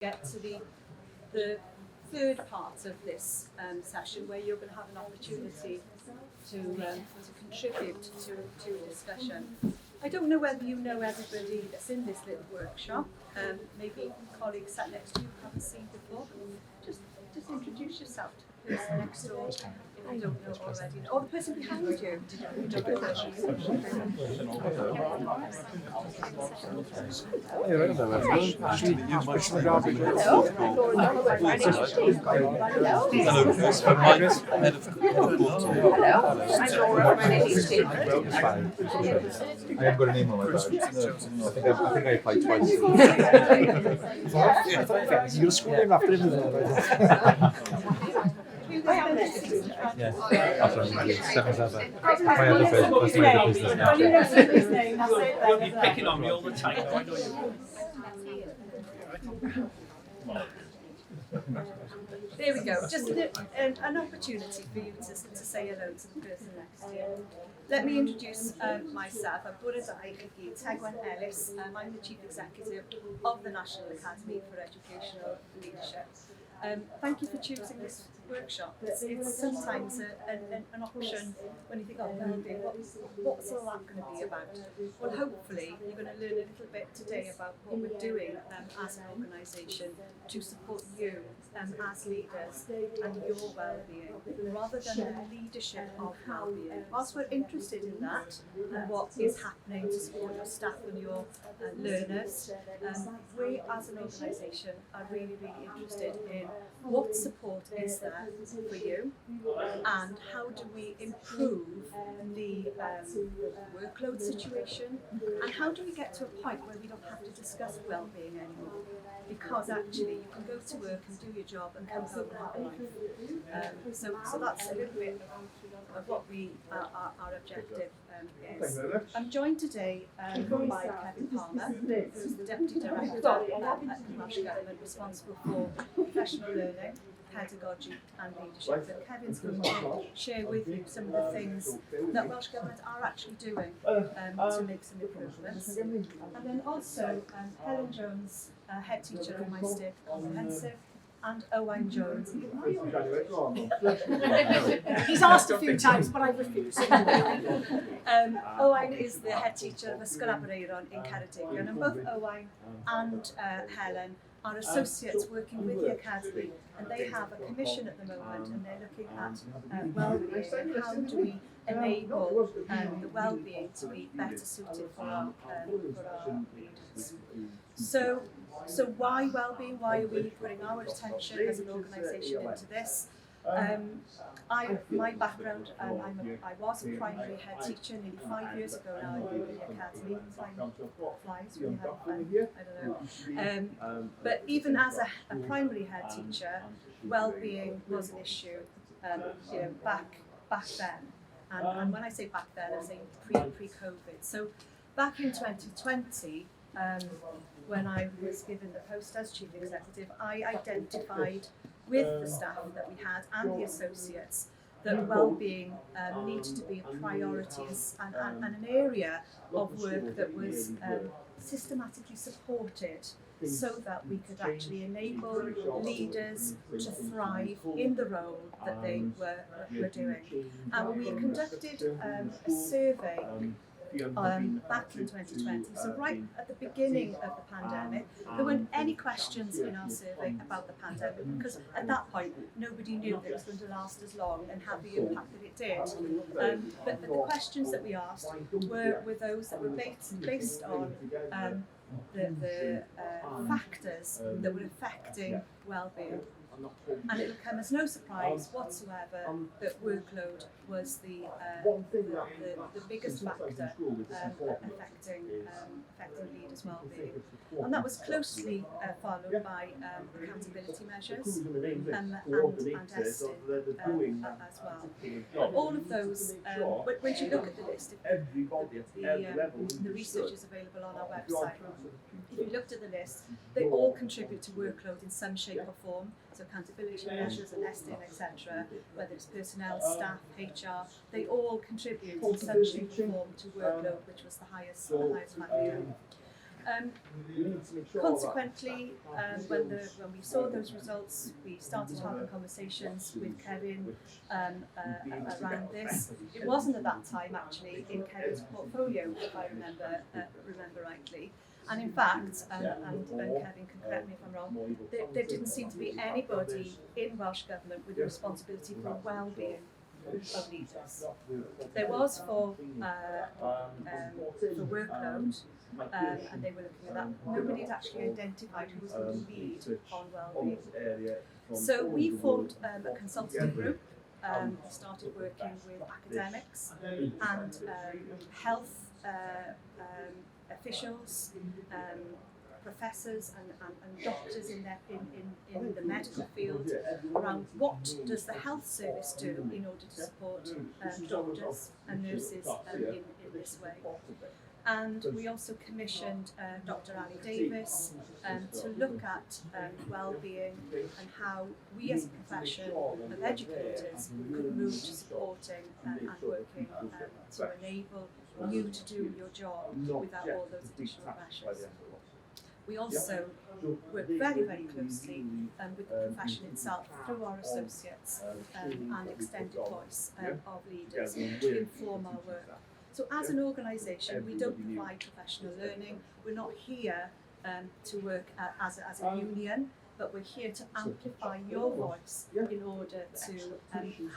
get to the third part of this session, where you're going to have an opportunity to contribute to a discussion. I don't know whether you know everybody that's in this little workshop. Maybe colleagues sat next to you haven't seen before. Just introduce yourself to the person next door if you don't know already. Or the person behind you. You don't know. Hello, Chris. I'm Mike, head of Hello, I'm Laura. My name is Kate. I haven't got a name on my badge. I think I applied twice. You'll scroll in after him. Yeah. That's what I'm doing. 7-7. My other business. That's my other business now. You're picking on me all the time. I know you. There we go. Just an opportunity for you to say hello to the person next to you. Let me introduce myself. I'm Bwrdd Tegwen Ellis. I'm the Chief Executive of the National Academy for Educational Leadership. Thank you for choosing this workshop. It's sometimes an option when you think, oh, what's all that going to be about? Well, hopefully you're going to learn a little bit today about what we're doing as an organisation to support you as leaders and your well-being, rather than the leadership of well-being. Whilst we're interested in that and what is happening to support your staff and your learners, we as an organisation are really interested in what support is there for you and how do we improve the workload situation, and how do we get to a point where we don't have to discuss well-being anymore, because actually you can go to work and do your job and come home and have a life. So that's a little bit of what our objective is. I'm joined today by Kevin Palmer, who's the Deputy Director at the Welsh Government responsible for professional learning, pedagogy and leadership. And Kevin's going to share with you some of the things that Welsh Government are actually doing to make some improvements. And then also Helen Jones, Head Teacher at Maesteg Comprehensive, and Owain Jones. He's asked a few times, but I refuse. Owain is the Head Teacher of Ysgol Aberaeron in Ceredigion, and both Owain and Helen are associates working with the Academy, and they have a commission at the moment, and they're looking at well-being and how do we enable the well-being to be better suited for our leaders. So why well-being? Why are we putting our attention as an organisation into this? My background, I was a primary head teacher nearly 5 years ago now in the Academy. Time flies when you're having fun, I don't know. But even as a primary head teacher, well-being was an issue back then. And when I say back then, I'm saying pre-COVID. So back in 2020, when I was given the post as Chief Executive, I identified with the staff that we had and the associates that well-being needed to be a priority and an area of work that was systematically supported, so that we could actually enable leaders to thrive in the role that they were doing. And we conducted a survey back in 2020, so right at the beginning of the pandemic. There weren't any questions in our survey about the pandemic, because at that point nobody knew that it was going to last as long and have the impact that it did. But the questions that we asked were those that were based on the factors that were affecting well-being. And it will come as no surprise whatsoever that workload was the biggest factor affecting leaders' well-being. And that was closely followed by accountability measures and ESTIN as well. All of those, when you look at the list, the research is available on our website. If you looked at the list, they all contribute to workload in some shape or form. So accountability measures and ESTIN, etc., whether it's personnel, staff, HR, they all contribute in some shape or form to workload, which was the highest factor. Consequently, when we saw those results, we started having conversations with Kevin around this. It wasn't at that time actually in Kevin's portfolio, if I remember rightly. And in fact, and Kevin can correct me if I'm wrong, there didn't seem to be anybody in Welsh Government with the responsibility for well-being of leaders. There was for workload, and they were looking at that. Nobody had actually identified who was going to lead on well-being. So we formed a consultative group. Started working with academics and health officials, professors and doctors in the medical field around what does the health service do in order to support doctors and nurses in this way. And we also commissioned Dr. Ali Davis to look at well-being and how we as a profession of educators could move to supporting and working to enable you to do your job without all those additional pressures. We also work very, very closely with the profession itself through our associates and extended voice of leaders to inform our work. So as an organisation, we don't provide professional learning. We're not here to work as a union, but we're here to amplify your voice in order to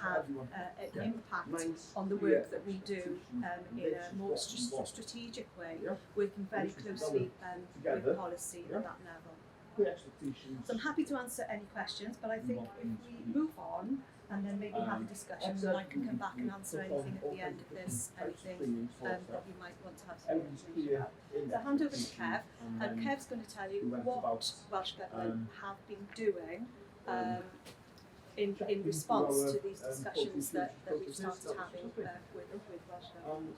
have an impact on the work that we do in a more strategic way, working very closely with policy at that level. So I'm happy to answer any questions, but I think if we move on and then maybe have a discussion, and I can come back and answer anything at the end if there's anything that you might want to have some information about. So I'll hand over to Kev, and Kev's going to tell you what Welsh Government have been doing in response to these discussions that we've started having with Welsh Government.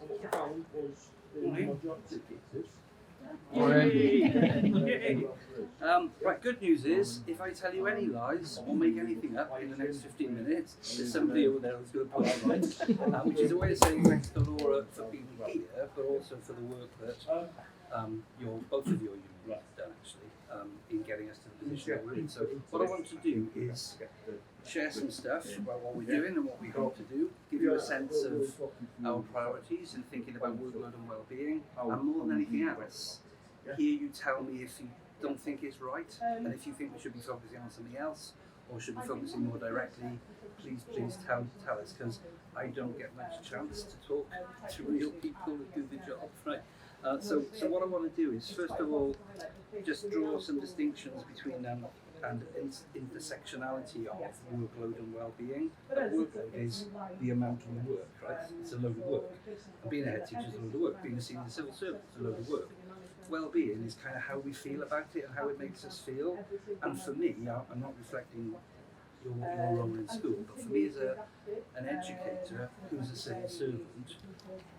Right, good news is, if I tell you any lies or make anything up in the next 15 minutes, there's somebody over there who's going to put it right, which is a way of saying thanks to Laura for being here, but also for the work that both of your unions have done actually in getting us to the position that we're in. So what I want to do is share some stuff about what we're doing and what we hope to do, give you a sense of our priorities in thinking about workload and well-being, and more than anything else, hear you tell me if you don't think it's right, and if you think we should be focusing on something else, or should be focusing more directly, please tell us, because I don't get much chance to talk to real people who do the job, right? So what I want to do is, first of all, just draw some distinctions between them and intersectionality of workload and well-being. Workload is the amount of work, right? It's a load of work. And being a head teacher is a load of work. Being a senior civil servant is a load of work. Well-being is kind of how we feel about it and how it makes us feel. And for me, I'm not reflecting your role in school, but for me as an educator who's a civil servant,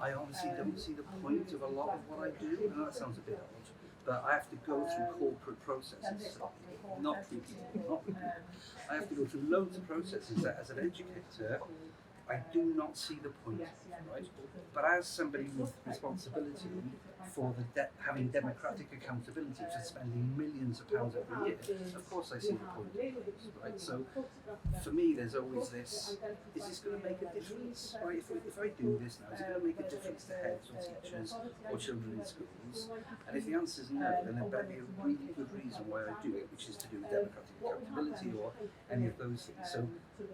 I honestly don't see the point of a lot of what I do. I know that sounds a bit odd, but I have to go through corporate processes, not through people. I have to go through loads of processes that as an educator, I do not see the point, right? But as somebody with responsibility for having democratic accountability for spending millions of pounds every year, of course I see the point, right? So for me, there's always this: is this going to make a difference, right? If I do this now, is it going to make a difference to heads or teachers or children in schools? And if the answer is no, then there better be a really good reason why I do it, which is to do with democratic accountability or any of those things. So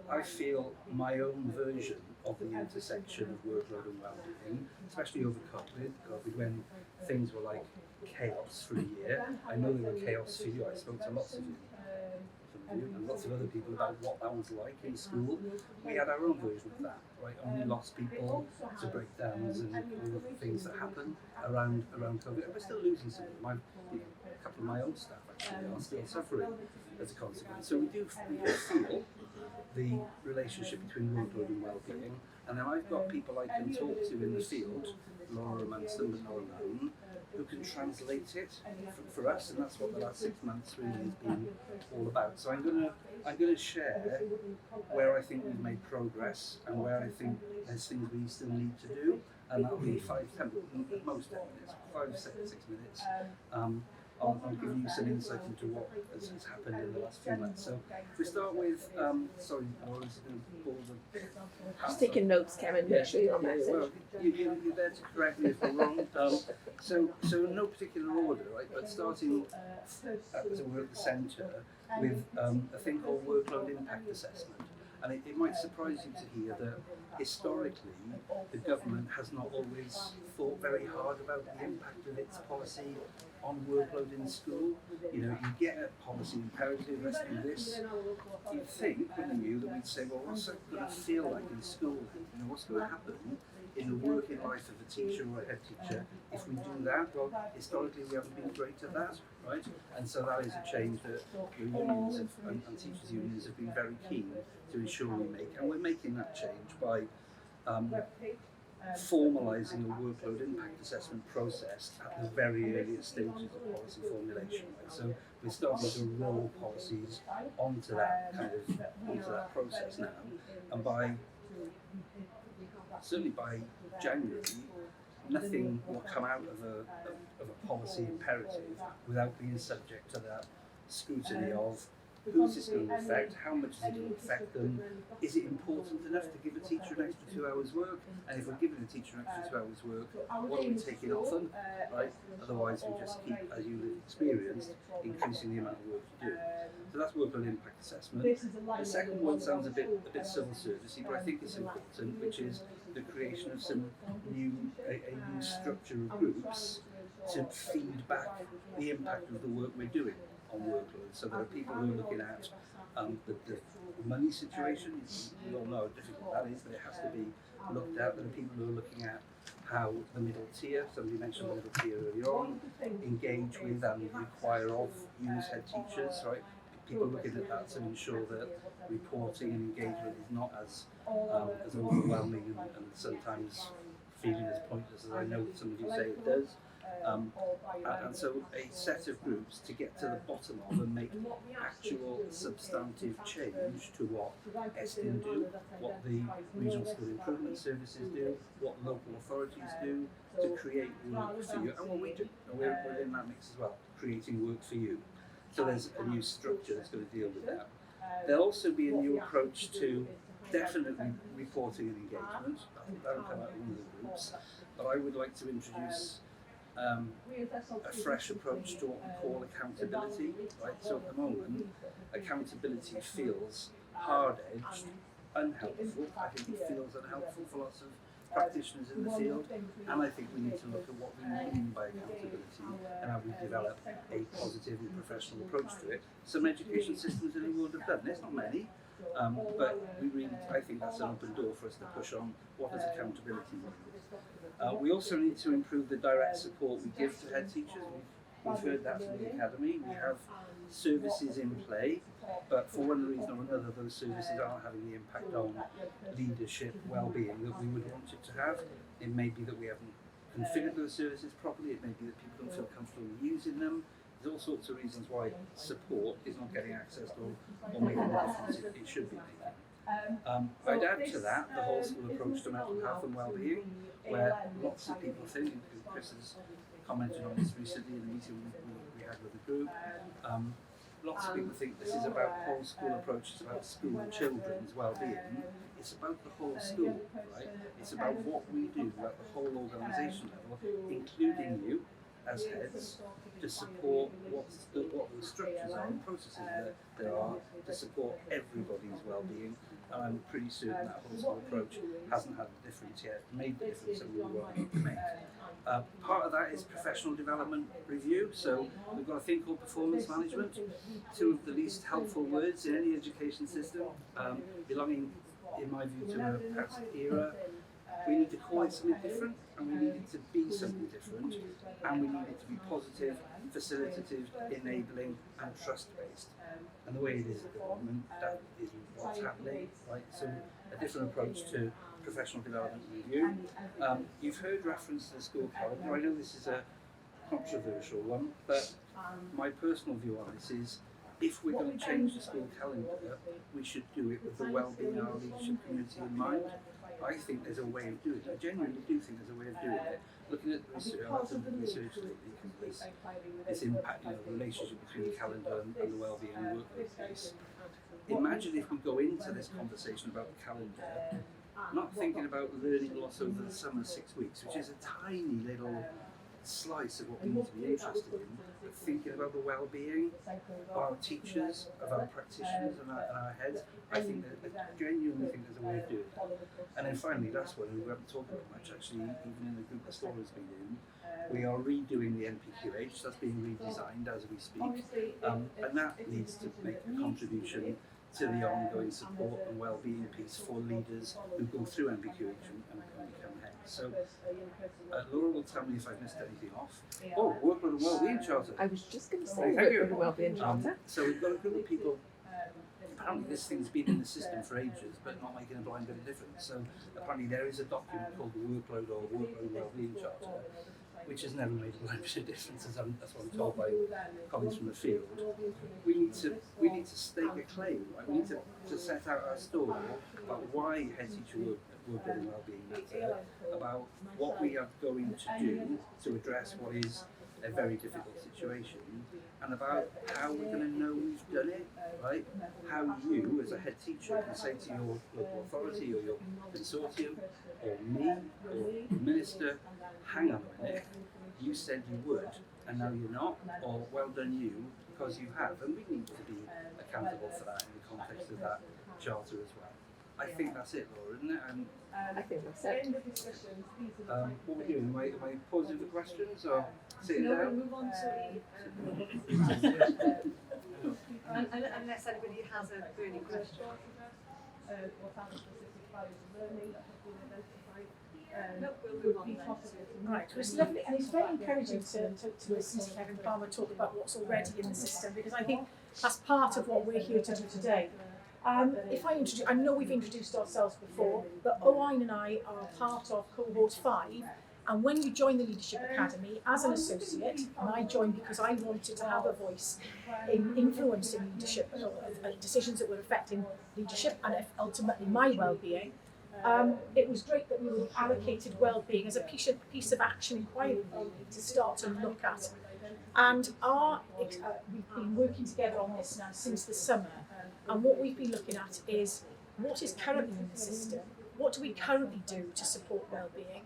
I feel my own version of the intersection of workload and well-being, especially over COVID when things were like chaos for a year. I know they were chaos for you. I spoke to lots of you and lots of other people about what that was like in school. We had our own version of that, right? And we lost people to breakdowns and all of the things that happened around COVID. And we're still losing some of them. A couple of my own staff actually are still suffering as a consequence. So we do feel the relationship between workload and well-being, and then I've got people I can talk to in the field, Laura amongst them, but not alone, who can translate it for us, and that's what the last 6 months really has been all about. So I'm gonna share where I think we've made progress and where I think there's things we still need to do, and that'll be 5-10 minutes, at most 10 minutes, 5-6 minutes. I'll give you some insight into what has happened in the last few months. So if we start with, sorry, Laura, is going to ball the... Just taking notes, Kevin, make sure you're on message. Well, you're there to correct me if I'm wrong. So no particular order, right? But starting as it were at the centre with a thing called workload impact assessment. And it might surprise you to hear that historically the government has not always thought very hard about the impact of its policy on workload in school. You know, you get a policy imperative, let's do this. You'd think, wouldn't you, that we'd say, well, what's it going to feel like in school? You know, what's going to happen in the working life of a teacher or a head teacher if we do that? Well, historically we haven't been great at that, right? And so that is a change that the unions and teachers' unions have been very keen to ensure we make, and we're making that change by formalising a workload impact assessment process at the very earliest stages of policy formulation. Right? So we're starting to roll policies onto that process now, and certainly by January, nothing will come out of a policy imperative without being subject to that scrutiny of who's this going to affect, how much is it going to affect them, is it important enough to give a teacher an extra 2 hours work, and if we're giving a teacher an extra 2 hours work, what are we taking off them, right? Otherwise we just keep, as you've experienced, increasing the amount of work you do. So that's workload impact assessment. The second one sounds a bit civil servicey, but I think it's important, which is the creation of some new structure of groups to feed back the impact of the work we're doing on workload. So there are people who are looking at the money situation. We all know how difficult that is, but it has to be looked at. There are people who are looking at how the middle tier, somebody mentioned the middle tier earlier on, engage with and require of use head teachers, right? People looking at that to ensure that reporting and engagement is not as overwhelming and sometimes feeling as pointless as I know some of you say it does. And so a set of groups to get to the bottom of and make actual substantive change to what Estin do, what the regional school improvement services do, what local authorities do to create work for you, and what we do. And we're in that mix as well, creating work for you. So there's a new structure that's going to deal with that. There'll also be a new approach to definitely reporting and engagement. That'll come out of one of the groups. But I would like to introduce a fresh approach to what we call accountability, right? So at the moment, accountability feels hard-edged, unhelpful. I think it feels unhelpful for lots of practitioners in the field, and I think we need to look at what we mean by accountability and how we develop a positive and professional approach to it. Some education systems in the world have done this, not many, but I think that's an open door for us to push on what does accountability mean. We also need to improve the direct support we give to head teachers. We've heard that from the academy. We have services in play, but for one reason or another, those services aren't having the impact on leadership, well-being that we would want it to have. It may be that we haven't configured those services properly. It may be that people don't feel comfortable using them. There's all sorts of reasons why support is not getting accessed or making the difference it should be making. I'd add to that the whole school approach to mental health and well-being, where lots of people think, and Chris has commented on this recently in the meeting we had with the group, lots of people think this is about whole school approach, it's about school and children's well-being. It's about the whole school, right? It's about what we do at the whole organisation level, including you as heads, to support what the structures are and processes that there are to support everybody's well-being. And I'm pretty certain that whole school approach hasn't had a difference yet, made the difference that we want it to make. Part of that is professional development review. So we've got a thing called performance management, two of the least helpful words in any education system, belonging, in my view, to a past era. We need to call it something different, and we need it to be something different, and we need it to be positive, facilitative, enabling, and trust-based. And the way it is at the moment, that is what's happening, right? So a different approach to professional development review. You've heard reference to the school calendar. I know this is a controversial one, but my personal view on this is if we're going to change the school calendar, we should do it with the well-being of our leadership community in mind. I think there's a way of doing it. I genuinely do think there's a way of doing it. Looking at the research, I've done the research lately, this impact, the relationship between the calendar and the well-being and workload piece. Imagine if we go into this conversation about the calendar, not thinking about learning loss over the summer 6 weeks, which is a tiny little slice of what we need to be interested in, but thinking about the well-being of our teachers, of our practitioners and our heads. I think that I genuinely think there's a way of doing it. And then finally, last one, we haven't talked about much actually, even in the group that Stora's been in, we are redoing the NPQH, that's being redesigned as we speak, and that needs to make a contribution to the ongoing support and well-being piece for leaders who go through NPQH and become heads. So Laura will tell me if I've missed anything off. Oh, workload and well-being charter. I was just going to say, Thank you. work with the wellbeing charter. So we've got a group of people. Apparently this thing's been in the system for ages, but not making a blind bit of difference. So apparently there is a document called the Workload or Workload and Wellbeing Charter, which has never made a blind bit of difference, that's what I'm told by colleagues from the field. We need to stake a claim, right? We need to set out our story about why head teacher workload and wellbeing matter, about what we are going to do to address what is a very difficult situation, and about how we're going to know we've done it, right? How you, as a head teacher, can say to your local authority or your consortium, or me, or the minister, hang on a minute, you said you would, and now you're not, or well done you, because you have, and we need to be accountable for that in the context of that charter as well. I think that's it, Laura, isn't it? And I think that's it. what we're doing, am I pausing for questions, or sitting No, down? move on to Unless anybody has a burning question. No, we'll move on then. Right, well, it's lovely and it's very encouraging to listen to Kevin Palmer talk about what's already in the system, because I think that's part of what we're here to do today. If I introduce, I know we've introduced ourselves before, but Owain and I are part of cohort 5, and when you join the Leadership Academy as an associate, and I joined because I wanted to have a voice in influencing leadership, decisions that were affecting leadership and ultimately my well-being, it was great that we were allocated well-being as a piece of action inquiry to start to look at. And we've been working together on this now since the summer, and what we've been looking at is what is currently in the system, what do we currently do to support well-being.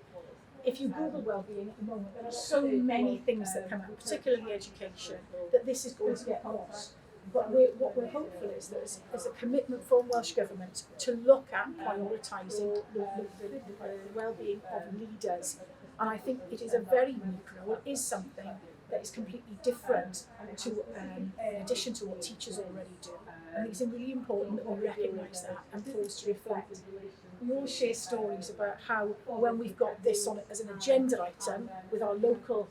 If you Google well-being at the moment, there are so many things that come up, particularly education, that this is going to get lost. But what we're hopeful is there's a commitment from Welsh Government to look at prioritising the well-being of leaders. And I think it is a very unique role, it is something that is completely different to, in addition to what teachers already do. I think it's really important that we recognise that and pause to reflect. We all share stories about how when we've got this on as an agenda item with our local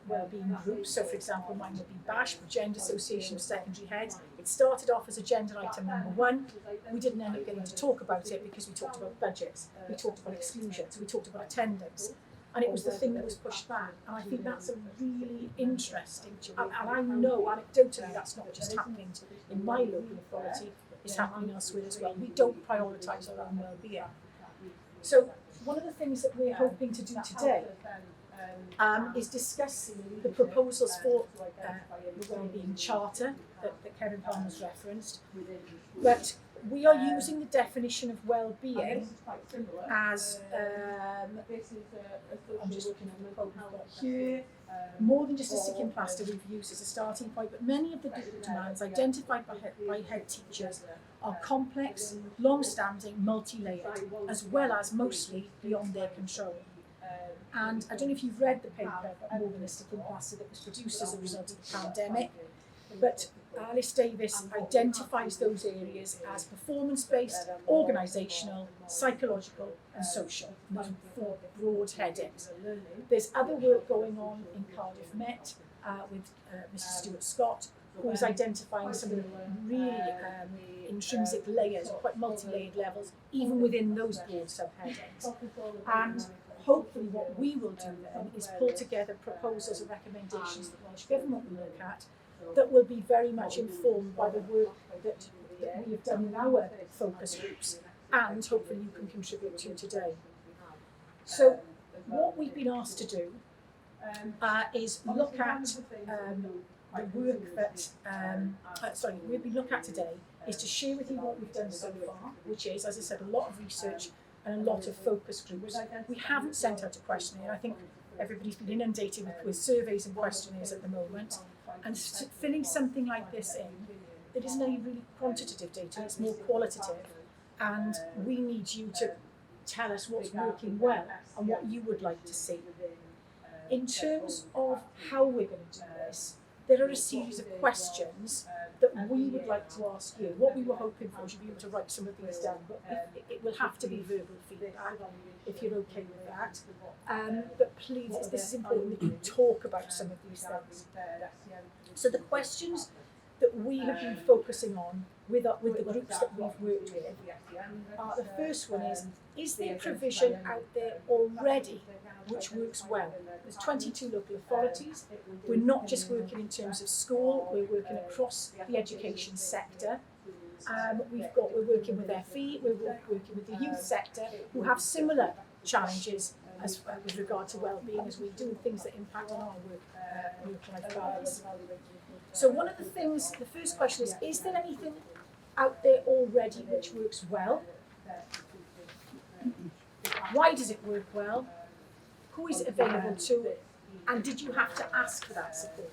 wellbeing groups, so for example mine would be BASH, Gender Association of Secondary Heads. It started off as agenda item number 1. We didn't end up getting to talk about it because we talked about budgets, we talked about exclusions, we talked about attendance. And it was the thing that was pushed back. And I think that's a really interesting, and I know anecdotally that's not just happening in my local authority, it's happening elsewhere as well. We don't prioritise our own well-being. So one of the things that we're hoping to do today is discuss the proposals for the Wellbeing Charter that Kevin Palmer's referenced. But we are using the definition of well-being as, I'm just looking at the quote we've got here, more than just a sticking plaster we've used as a starting point, but many of the demands identified by head teachers are complex, long-standing, multi-layered, as well as mostly beyond their control. And I don't know if you've read the paper about more than a sticking plaster that was produced as a result of the pandemic, but Alice Davis identifies those areas as performance-based, organisational, psychological and social. Those are 4 broad headings. There's other work going on in Cardiff Met with Mr Stuart Scott, who is identifying some of the really intrinsic layers, or quite multi-layered levels, even within those broad subheadings. And hopefully what we will do then is pull together proposals and recommendations that Welsh Government will look at that will be very much informed by the work that we have done in our focus groups, and hopefully you can contribute to today. So what we've been asked to do is look at the work that, we'll be looking at today is to share with you what we've done so far, which is, as I said, a lot of research and a lot of focus groups. We haven't sent out a questionnaire. I think everybody's been inundated with surveys and questionnaires at the moment, and filling something like this in, it isn't any really quantitative data, it's more qualitative, and we need you to tell us what's working well and what you would like to see. In terms of how we're going to do this, there are a series of questions that we would like to ask you. What we were hoping for is you'd be able to write some of these down, but it will have to be verbal feedback if you're okay with that. But please, this is important that you talk about some of these things. So the questions that we have been focusing on with the groups that we've worked with, the first one is there provision out there already which works well? There's 22 local authorities. We're not just working in terms of school, we're working across the education sector. We're working with FE, we're working with the youth sector, who have similar challenges as with regard to well-being as we do, things that impact on our work-life balance. So one of the things, the first question is there anything out there already which works well? Why does it work well? Who is it available to? And did you have to ask for that support?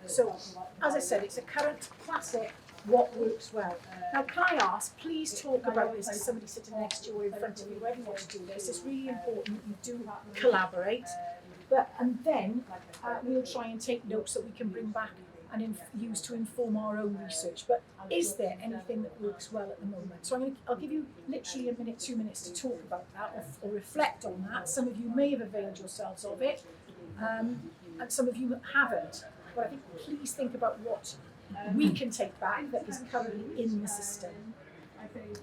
So, as I said, it's a current classic, what works well. Now, can I ask, please talk about this to somebody sitting next to you or in front of you, whoever wants to do this. It's really important that you do collaborate. And then we'll try and take notes that we can bring back and use to inform our own research. But is there anything that works well at the moment? So I'll give you literally a minute, 2 minutes to talk about that or reflect on that. Some of you may have availed yourselves of it, and some of you haven't. But I think please think about what we can take back that is currently in the system. I think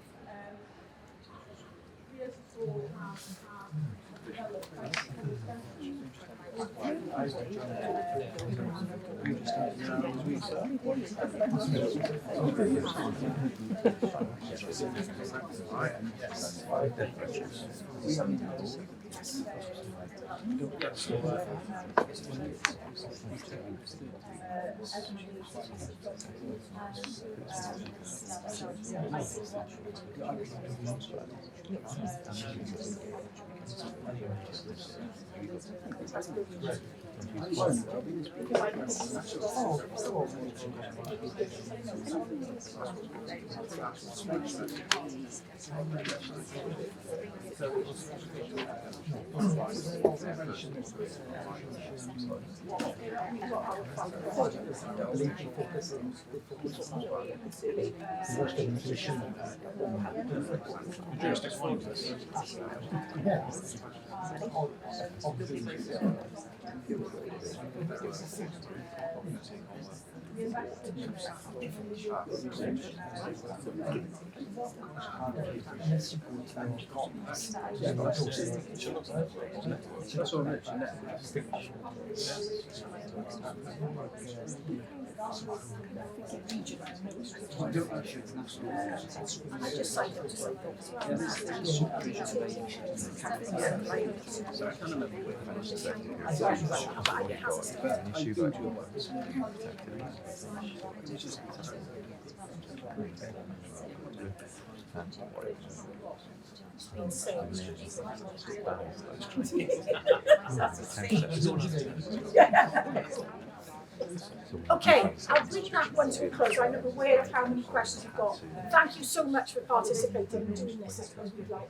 Okay, I'll bring that one to a close. I'm aware of how many questions you've got. Thank you so much for participating and doing this as we'd like.